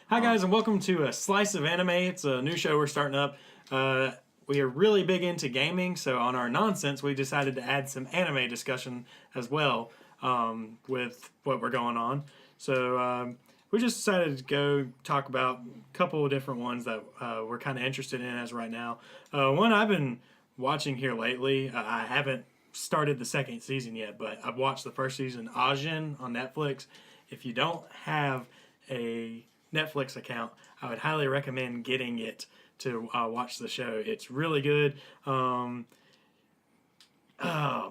Hi guys, and welcome to a Slice of Anime. It's a new show we're starting up. We are really big into gaming, so on our nonsense, we decided to add some anime discussion as well with what we're going on. So we just decided to go talk about a couple of different ones that we're kind of interested in as right now. One I've been watching here lately, I haven't started the second season yet, but I've watched the first season, Ajin, on Netflix. If you don't have a Netflix account, I would highly recommend getting it to watch the show. It's really good. Oh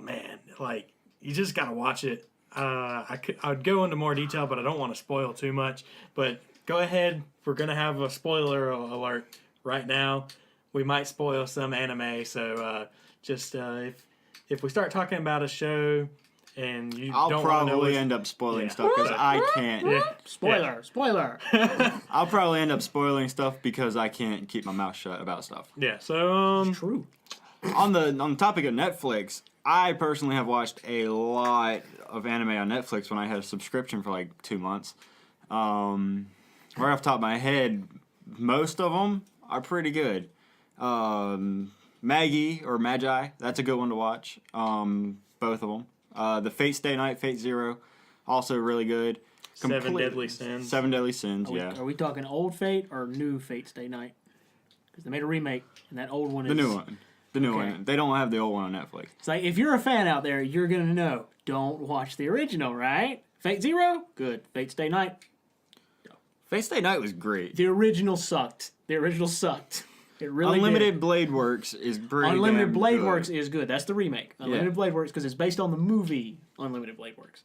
man, like you just gotta watch it. I would go into more detail, but I don't want to spoil too much. But go ahead. We're gonna have a spoiler alert right now. We might spoil some anime, so if we start talking about a show and you I'll don't probably end up spoiling stuff because I can't. Spoiler. I'll probably end up spoiling stuff because I can't keep my mouth shut about stuff. Yeah. So True. On the topic of Netflix, I personally have watched a lot of anime on Netflix when I had a subscription for like 2 months. Right off the top of my head, most of them are pretty good. Maggie or Magi, that's a good one to watch. Both of them. The Fate Stay Night, Fate Zero, also really good. Seven Deadly Sins. Seven Deadly Sins, Are we talking old Fate or new Fate Stay Night? Because they made a remake, and that old one is... The new one. The new Okay. one. They don't have the old one on Netflix. It's like, if you're a fan out there, you're going to know. Don't watch the original, right? Fate Zero? Good. Fate Stay Night? Fate Stay Night was great. The original sucked. It really Unlimited did. Blade Works is pretty Unlimited damn Blade good. Works is good. That's the remake. Unlimited Blade Works, because it's based on the movie Unlimited Blade Works.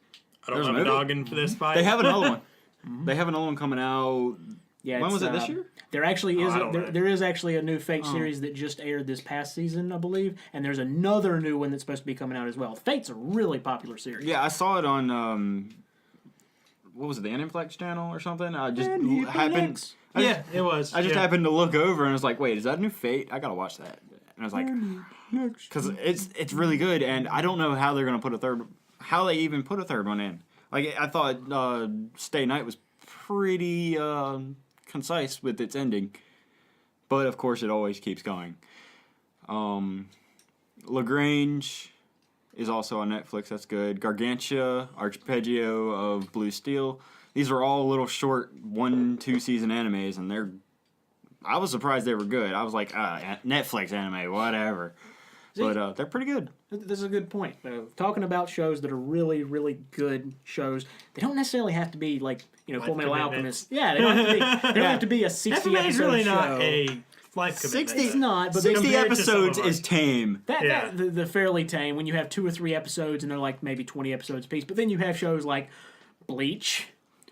I don't There's have a a movie? noggin for this fight. They have another one. They have another one coming out. Yeah, When was it, this year? There actually is I don't know. there is actually a new Fate series that just aired this past season, I believe, and there's another new one that's supposed to be coming out as well. Fate's a really popular series. Yeah, I saw it on, what was it, the Aniplex channel or something? I just happened... Yeah, it was. I just happened to look over and was like, wait, is that a new Fate? I gotta watch that. And I was like, because it's really good, and I don't know how they're gonna put how they even put a third one in. Like, I thought Stay Night was pretty concise with its ending, but of course it always keeps going. Lagrange is also on Netflix. That's good. Gargantia, Arpeggio of Blue Steel. These are all little short 1-2 season animes, and I was surprised they were good. I was like, Netflix anime, whatever. But they're pretty good. This is a good point. Talking about shows that are really, really good shows, they don't necessarily have to be like, Full Metal Alchemist. Yeah, they don't have to be. They don't have to be a 60 FMA episode is really show. not a life commitment. 60 It's not, but 60 compared to some episodes of ours. is tame. the fairly tame when you have 2 or 3 episodes and they're like maybe 20 episodes a piece. But then you have shows like Bleach.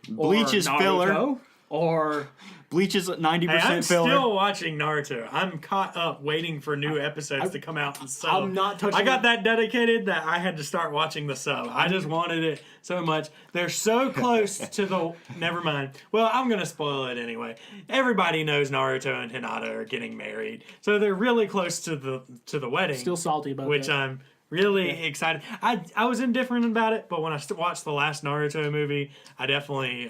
Bleach is Naruto, filler. Or Bleach is 90% Hey, I'm filler. still watching Naruto. I'm caught up waiting for new episodes to come out and sub. I'm not touching I got that dedicated that I had to start watching the sub. I just wanted it so much. They're so close to the... Never mind. Well, I'm going to spoil it anyway. Everybody knows Naruto and Hinata are getting married. So they're really close to the wedding. still salty about which that. I'm really excited. I was indifferent about it, but when I watched the last Naruto movie, I definitely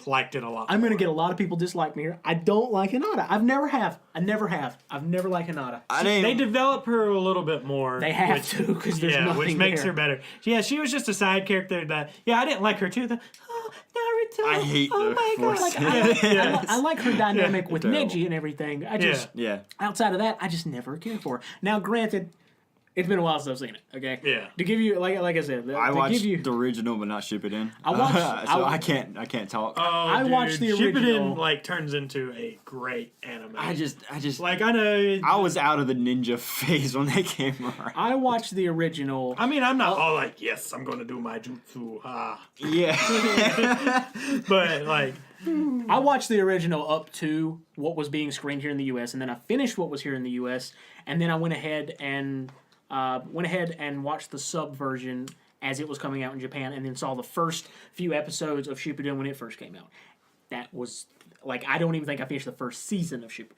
liked it a lot. I'm going to more. get a lot of people dislike me here. I don't like Hinata. I've never have. I've never liked Hinata. They develop her a little bit more. They have to, because there's nothing which makes there. her better. Yeah, she was just a side character that. Yeah, I didn't like her too. Naruto. I hate oh the my force. Like, I like her dynamic with Terrible. Neji and everything. I just Yeah. outside of that, I just never cared for her. Now, granted, it's been a while since I've seen it. Okay. Yeah. To give you, like I said, I to watched give you, the original, but not Shippuden. I watched- so I- I can't talk. Oh, I watched the original. Shippuden turns into a great anime. I just I know. I was out of the ninja phase when they came around. I watched the original. I mean, I'm not all like, yes, I'm going to do my jutsu, Yeah. but like, I watched the original up to what was being screened here in the U.S., and then I finished what was here in the U.S., and then I went ahead and watched the sub version as it was coming out in Japan, and then saw the first few episodes of Shippuden when it first came out. That was, I don't even think I finished the first season of Shippuden.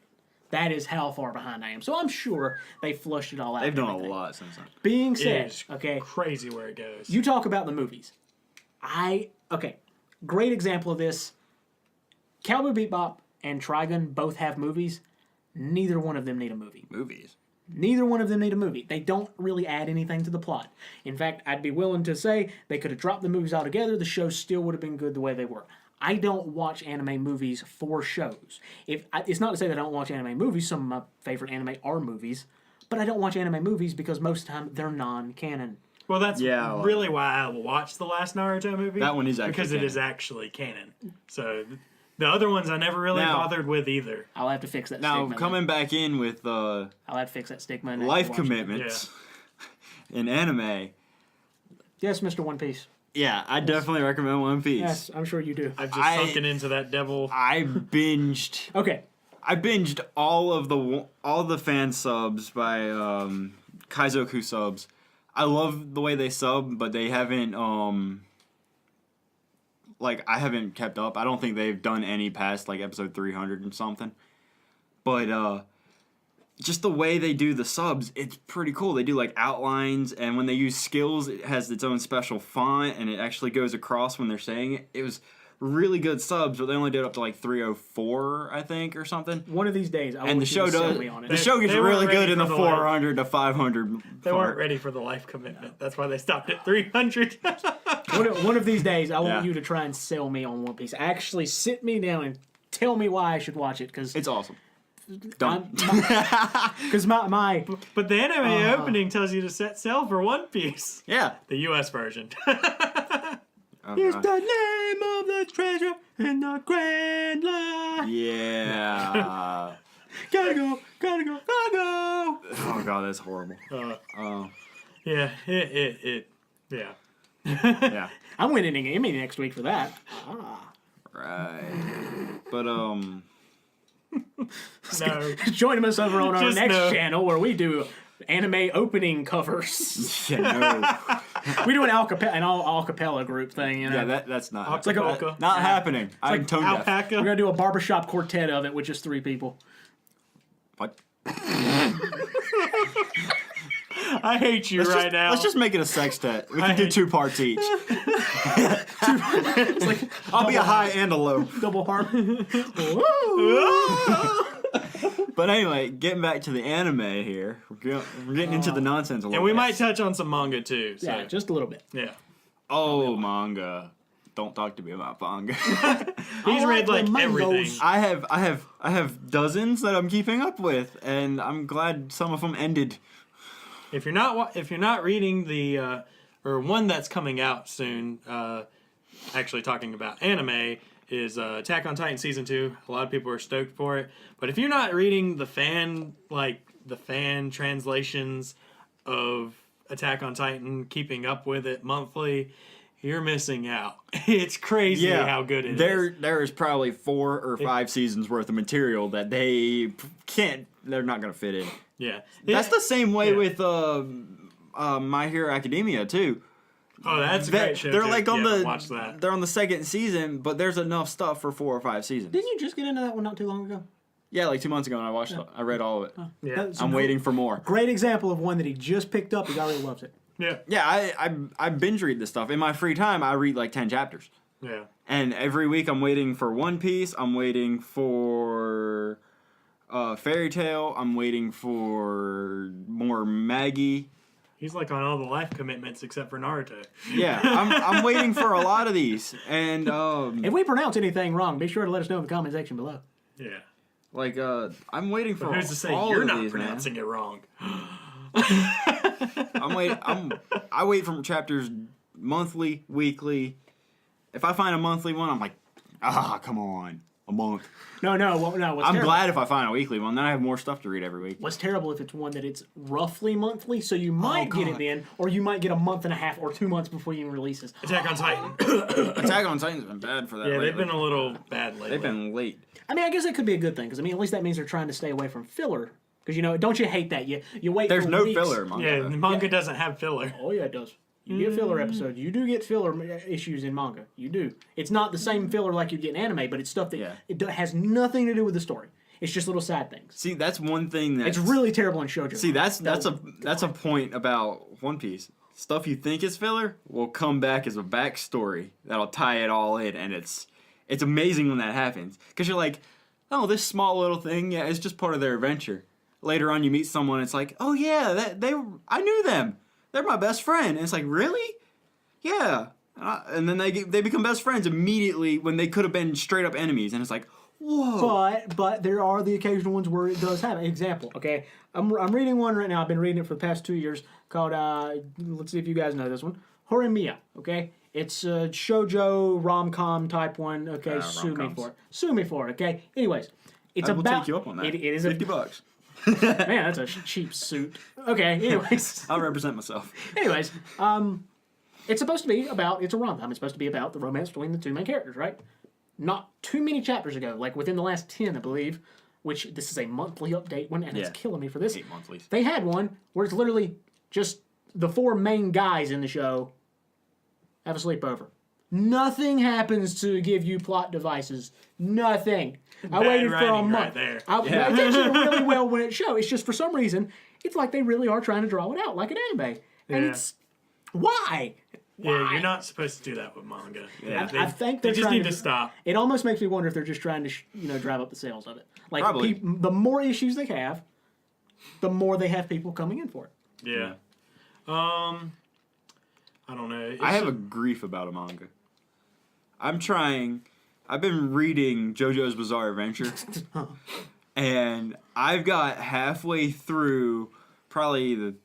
That is how far behind I am. So I'm sure they flushed it all out. They've and done a everything. lot since then. Being it said, is okay, crazy where it goes. you talk about the movies. Great example of this, Cowboy Bebop and Trigun both have movies. Neither one of them need a movie. Movies. Neither one of them need a movie. They don't really add anything to the plot. In fact, I'd be willing to say they could have dropped the movies altogether. The shows still would have been good the way they were. I don't watch anime movies for shows. It's not to say that I don't watch anime movies. Some of my favorite anime are movies. But I don't watch anime movies because most of the time they're non-canon. Well, that's really why I watched the last Naruto movie. That one is actually because canon. it is actually canon. So the other ones I never really bothered with either. I'll have to fix that Now, stigma. coming back in with I'll have to fix that stigma. And life actually watch it. commitments in anime. Yes, Mr. One Piece. Yeah, I definitely recommend One Piece. Yes, I'm sure you do. I've just sunken into that devil. I binged. Okay. I binged all the fan subs by Kaizoku subs. I love the way they sub, but they haven't I haven't kept up. I don't think they've done any past like episode 300 and something. But just the way they do the subs, it's pretty cool. They do like outlines, and when they use skills, it has its own special font, and it actually goes across when they're saying it. It was really good subs, but they only did up to like 304, I think, or something. One of these days, I And want the show you to sell does. me on it. The show gets They weren't really ready good in for the the 400 to 500. They part. weren't ready for the life commitment. That's why they stopped at 300. One of these days, I want Yeah. you to try and sell me on One Piece. Actually, sit me down and tell me why I should watch it, because It's awesome. Don't. because my But the anime opening tells you to set sail for One Piece. Yeah. The U.S. version. is the name of the treasure in the grand line. Yeah. Gotta go, gotta go, gotta go. Oh god, that's horrible. Yeah, yeah. Yeah. I'm winning an Emmy next week for that. Right. But No. Join us over on our Just next no. channel where we do anime opening covers. yeah, no. We do an all cappella group thing, you know. Yeah, that's not like a- not happening. I'm tone deaf. Alpaca. We're gonna do a barbershop quartet of it with just 3 people. What? I hate you right now. Let's just make it a sextet. We I can do hate- 2 parts each. It's like I'll be a high and a low. double harp. But anyway, getting back to the anime here, we're getting into the nonsense a little And we bit. might touch on some manga too. So. Yeah, just a little bit. Yeah. Oh, manga! Don't talk to me about manga. He's read like the everything. mangoes. I have dozens that I'm keeping up with, and I'm glad some of them ended. If you're not reading the or one that's coming out soon, actually talking about anime, is Attack on Titan season 2. A lot of people are stoked for it. But if you're not reading the fan translations of Attack on Titan, keeping up with it monthly, you're missing out. It's crazy how good it is. There is probably 4 or 5 seasons worth of material that they're not gonna fit in. Yeah. That's the same way Yeah. with My Hero Academia too. Oh, that's a They're great show. they're too. like on Yeah, the watch that. they're on the 2nd season, but there's enough stuff for 4 or 5 seasons. Didn't you just get into that one not too long ago? Yeah, like 2 months ago, and I read all of it. Yeah. That's I'm a waiting for more. Great example of one that he just picked up. He already loves it. Yeah. Yeah, I binge read this stuff in my free time. I read like 10 chapters, Yeah. and every week I'm waiting for One Piece. I'm waiting for Fairy Tail. I'm waiting for more Maggie. He's like on all the life commitments except for Naruto. Yeah, I'm waiting for a lot of these, and If we pronounce anything wrong, be sure to let us know in the comment section below. Yeah. like I'm waiting for But who's to say all you're of not these, man. pronouncing it wrong? I wait for chapters monthly, weekly. If I find a monthly one, I'm like, come on, a month. No. What's I'm terrible, glad if I find a weekly one, then I have more stuff to read every week. What's terrible if it's one that it's roughly monthly, so you might get it God. then, or you might get a month and a half or 2 months before it even releases. Attack on Titan. Attack on Titan's been bad for that. Yeah, lately. they've been a little bad lately. They've been late. I mean, I guess that could be a good thing, because I mean, at least that means they're trying to stay away from filler. Because don't you hate that? You wait. There's for no weeks. filler in manga. Yeah, though. the manga doesn't have filler. Oh yeah, it does. You get filler episodes. You do get filler issues in manga. You do. It's not the same filler like you get in anime, but it's stuff that has nothing to do with the story. It's just little sad things. See, that's one thing that It's really terrible in shoujo. See, that's a point about One Piece. Stuff you think is filler will come back as a backstory that'll tie it all in, and it's It's amazing when that happens. Because you're like, oh, this small little thing, yeah, it's just part of their adventure. Later on, you meet someone, it's like, oh yeah, I knew them. They're my best friend. And it's like, really? Yeah. And then they become best friends immediately when they could have been straight up enemies. And it's like, whoa. But there are the occasional ones where it does happen. Example, okay? I'm reading one right now. I've been reading it for the past 2 years called, let's see if you guys know this one, Horimiya, okay? It's a shoujo rom-com type one, okay? Sue me for it. Sue me for it, okay? Anyways, it's I will about... take you up on that. It is $50. Man, that's a cheap suit. Okay, anyways. I'll represent myself. Anyways, it's supposed to be about, it's a rom-com. It's supposed to be about the romance between the two main characters, right? Not too many chapters ago, like within the last 10, I believe, which this is a monthly update one, and it's killing me for this. 8 monthlies. They had one where it's literally just the 4 main guys in the show have a sleepover. Nothing happens to give you plot devices. Nothing. I waited for a month. Right there. It did really well when it showed. It's just for some reason, it's like they really are trying to draw it out like an anime. And it's... Why? Yeah, you're not supposed to do that with manga. Yeah. I think they're they just trying need to stop. It almost makes me wonder if they're just trying to, drive up the sales of it. Like, Probably. the more issues they have, the more they have people coming in for it. Yeah. I don't know. I have a grief about a manga. I've been reading JoJo's Bizarre Adventure, and I've got halfway through probably the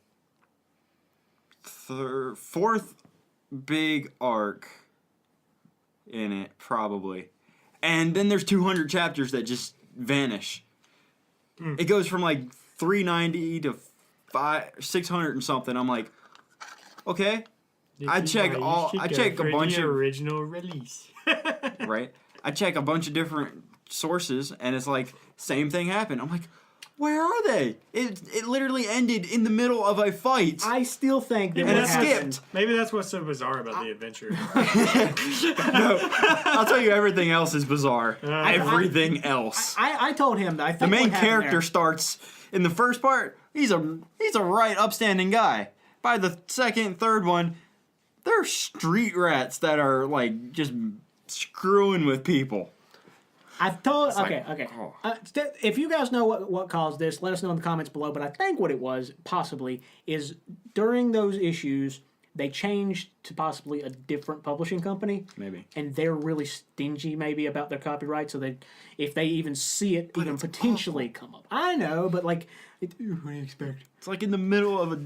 fourth big arc in it, probably. And then there's 200 chapters that just vanish. It goes from like 390 to 600 and something. I'm like, okay. I check a bunch of original release. right. I check a bunch of different sources, and it's like same thing happened. I'm like, where are they? It literally ended in the middle of a fight. I still think that And what it happened- skipped. Maybe that's what's so bizarre about the adventure. No, I'll tell you, everything else is bizarre. Everything else. I told him that I think The main what happened character there- starts in the first part. He's a right upstanding guy. By the second, third one, they're street rats that are like just screwing with people. I've told. like, Okay. oh. If you guys know what caused this, let us know in the comments below. But I think what it was possibly is during those issues they changed to possibly a different publishing company. Maybe. And they're really stingy maybe about their copyright, so if they even see it even potentially come up. I know, but like, what do you expect? It's like in the middle of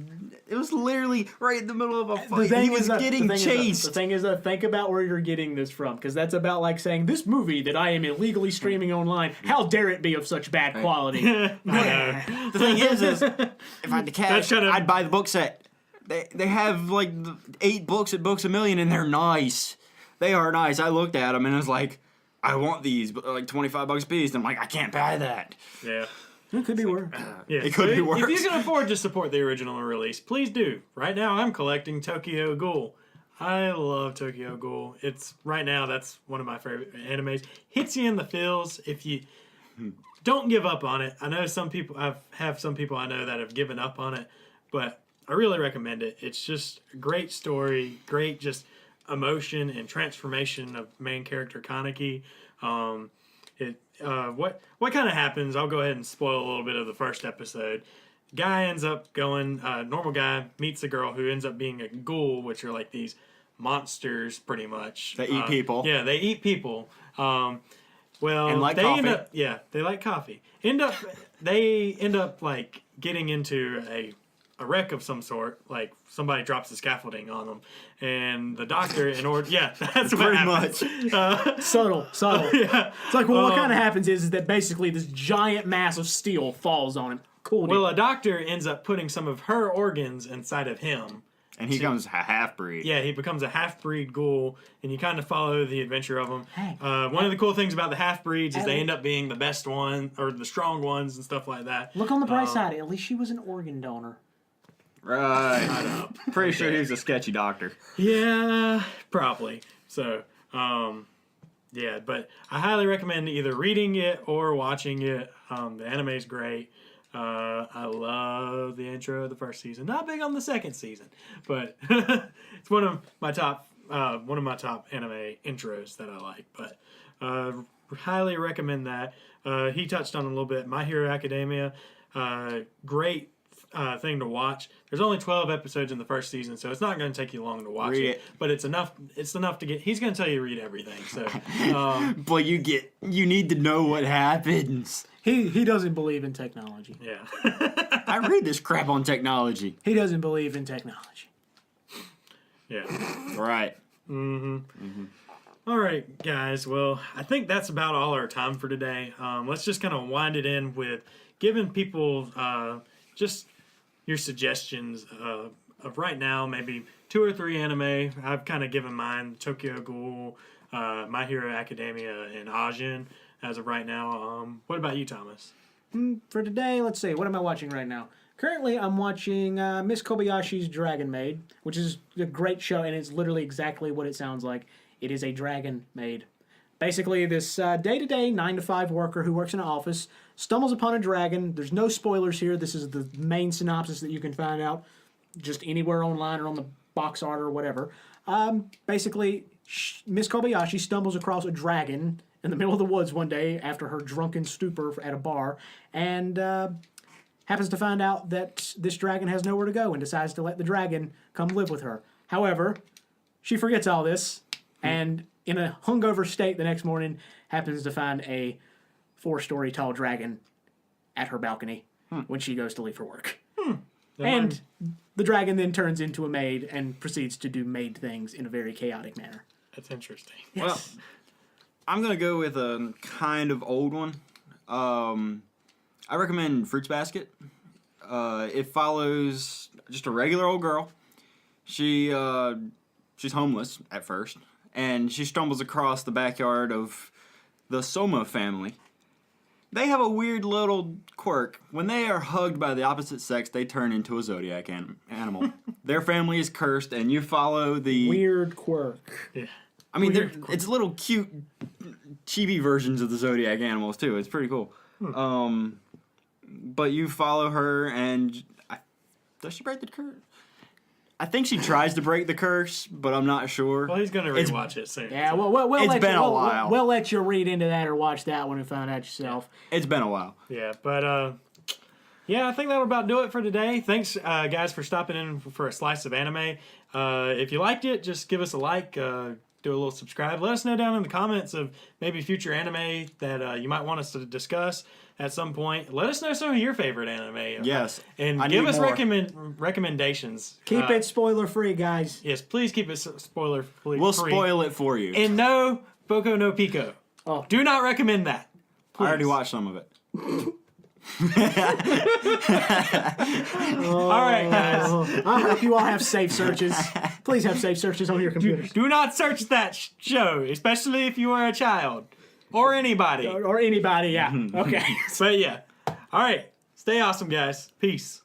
it was literally right in the middle of a The fight. thing He was is that- getting the thing is that- chased. The thing is that think about where you're getting this from, because that's about like saying this movie that I am illegally streaming online. How dare it be of such bad quality? I know. The thing is if I had the cash, kinda- I'd buy the book set. They have like 8 books at Books A Million, and they're nice. They are nice. I looked at them and I was like, I want these, but they're like $25 a piece. And I'm like, I can't buy that. Yeah. It could be worse. Yeah. It could be worse. If you can afford to support the original release, please do. Right now, I'm collecting Tokyo Ghoul. I love Tokyo Ghoul. It's right now. That's one of my favorite animes. Hits you in the feels. If you don't give up on it, I know some people. I have some people I know that have given up on it, but I really recommend it. It's just a great story, great just emotion and transformation of main character Kaneki. What kind of happens? I'll go ahead and spoil a little bit of the first episode. Guy ends up going, normal guy meets a girl who ends up being a ghoul, which are like these monsters, pretty much. They eat people. Yeah, they eat people. Well, And like they coffee. end up, yeah, they like coffee. They end up like getting into a wreck of some sort, like somebody drops the scaffolding on them, and the doctor, that's what Pretty happens. Subtle. Yeah. It's like, well, what kind of happens is that basically this giant mass of steel falls on him. Cool. Well, a doctor ends up putting some of her organs inside of him. And he becomes a half-breed. Yeah, he becomes a half-breed ghoul, and you kind of follow the adventure of them. Hey. One of the cool things about the half-breeds is they end up being the best one, or the strong ones and stuff like that. Look on the bright side. At least she was an organ donor. Right. Pretty sure he was a sketchy doctor. Yeah, probably. So, yeah, but I highly recommend either reading it or watching it. The anime's great. I love the intro of the first season. Not big on the second season, but it's one of my top anime intros that I like. But Highly recommend that. He touched on it a little bit. My Hero Academia, great thing to watch. There's only 12 episodes in the first season, so it's not going to take you long to watch Read it. But it's enough to get. He's going to tell you to read everything. So, But you need to know what happens. He doesn't believe in technology. yeah. I read this crap on technology. He doesn't believe in technology. Yeah. Right. All right, guys. Well, I think that's about all our time for today. Let's just kind of wind it in with giving people just your suggestions of right now, maybe 2 or 3 anime. I've kind of given mine: Tokyo Ghoul, My Hero Academia, and Ajin as of right now. What about you, Thomas? For today, let's see. What am I watching right now? Currently, I'm watching Miss Kobayashi's Dragon Maid, which is a great show, and it's literally exactly what it sounds like. It is a dragon maid. Basically, this day-to-day 9-to-5 worker who works in an office stumbles upon a dragon. There's no spoilers here. This is the main synopsis that you can find out just anywhere online or on the box art or whatever. Basically, Miss Kobayashi stumbles across a dragon in the middle of the woods one day after her drunken stupor at a bar, and happens to find out that this dragon has nowhere to go and decides to let the dragon come live with her. However, she forgets all this, and in a hungover state the next morning, happens to find a 4-story tall dragon at her balcony when she goes to leave for work. And the dragon then turns into a maid and proceeds to do maid things in a very chaotic manner. That's interesting. Well, I'm going to go with a kind of old one. I recommend Fruits Basket. It follows just a regular old girl. She's homeless at first, and she stumbles across the backyard of the Soma family. They have a weird little quirk. When they are hugged by the opposite sex, they turn into a zodiac animal. Their family is cursed, and you follow the... Weird quirk. Yeah. I mean, it's little cute chibi versions of the zodiac animals, too. It's pretty cool. But you follow her, and... does she break the curse? I think she tries to break the curse, but I'm not sure. Well, he's going to rewatch it soon. Yeah, we'll It's let been you, a while. We'll let you read into that or watch that one and find out yourself. It's been a while. Yeah, but yeah, I think that'll about do it for today. Thanks, guys, for stopping in for a slice of anime. If you liked it, just give us a like, do a little subscribe. Let us know down in the comments of maybe future anime that you might want us to discuss at some point. Let us know some of your favorite anime. Yes. And I give need us more. Recommendations. Keep it spoiler free, guys. Yes, please keep it spoiler free. We'll spoil it for you. And no Boku no Pico. Oh. Do not recommend that. I already watched some of it. All right, guys. I hope you all have safe searches. Please have safe searches on your computers. Do not search that show, especially if you are a child. Or anybody. Or anybody, yeah. Okay. But yeah. All right. Stay awesome, guys. Peace.